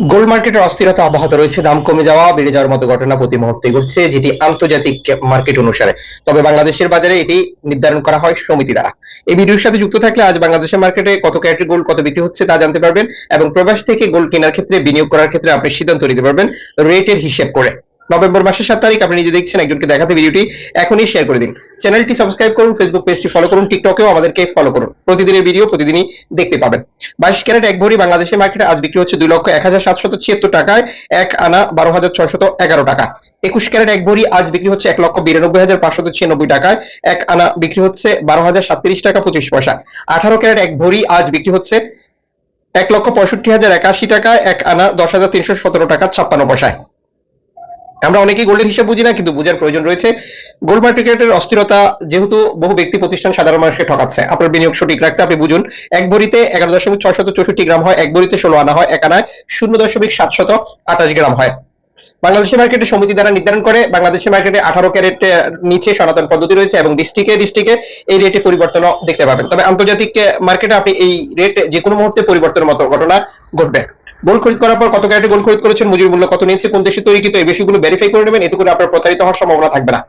Gold মার্কেটের অস্থিরতা অব্যাহত রয়েছে, দাম কমে যাওয়া বেড়ে যাওয়ার মতো ঘটনা প্রতি মুহূর্তে ঘটছে, যেটি আন্তর্জাতিক মার্কেট অনুসারে। তবে বাংলাদেশের বাজারে এটি নির্ধারণ করা হয় সমিতি দ্বারা। এই ভিডিওর সাথে যুক্ত থাকলে আজ বাংলাদেশের মার্কেটে কত ক্যারেট গোল্ড কত বিক্রি হচ্ছে তা জানতে পারবেন, এবং প্রবাস থেকে গোল্ড কেনার ক্ষেত্রে বিনিয়োগ করার ক্ষেত্রে আপনি সিদ্ধান্ত নিতে পারবেন রেটের হিসেব করে। নভেম্বর মাসের 7 তারিখ, আপনি নিজে দেখছেন, একজনকে দেখাতে ভিডিওটি এখনই শেয়ার করে দিন। চ্যানেলটি সাবস্ক্রাইব করুন, ফেসবুক পেজটি ফলো করুন, টিকটকেও আমাদেরকে ফলো করুন। প্রতিদিনের ভিডিও প্রতিদিনই দেখতে পাবেন। 22 ক্যারেট এক ভরি বাংলাদেশের মার্কেটে আজ বিক্রি হচ্ছে 2,01,776 টাকায়, 1 আনা 12,611 টাকা। 21 ক্যারেট এক ভরি আজ বিক্রি হচ্ছে 1,92,596 টাকায়, 1 আনা বিক্রি হচ্ছে 12,037 টাকা 25 পয়সা। 18 ক্যারেট এক ভরি আজ বিক্রি হচ্ছে 1,65,081 টাকায়, 1 আনা 10,317 টাকা 56 পয়সায়। আমরা অনেকেই গোল্ডের হিসাব বুঝি না, কিন্তু বোঝার প্রয়োজন রয়েছে। গোল্ড মার্কেটের অস্থিরতা যেহেতু বহু ব্যক্তি প্রতিষ্ঠান সাধারণ মানুষকে ঠকাচ্ছে, আপনার বিনিয়োগ সঠিক রাখতে আপনি বুঝুন। এক ভরিতে 11,664 গ্রাম হয়, এক ভরিতে 16 আনা হয়, 1 আনায় 0,728 গ্রাম হয়। বাংলাদেশের মার্কেটে সমিতি দ্বারা নির্ধারণ করে। বাংলাদেশের মার্কেটে 18 ক্যারেট নিচে সনাতন পদ্ধতি রয়েছে, এবং ডিস্ট্রিক্টে এই রেটে পরিবর্তনও দেখতে পাবেন। তবে আন্তর্জাতিক মার্কেটে আপনি এই রেট যে কোনো মুহূর্তে পরিবর্তনের মতো ঘটনা ঘটবে। গোল্ড খরিদ করার পর কত ক্যারেটে গোল্ড খরিদ করেছেন, মজুরি মূল্য কত নিয়েছে, কোন দেশে তৈরিকৃত, এই বিষয়গুলো ভেরিফাই করে নেবেন। এতে করে আপনার প্রতারিত হওয়ার সম্ভাবনা থাকবে না।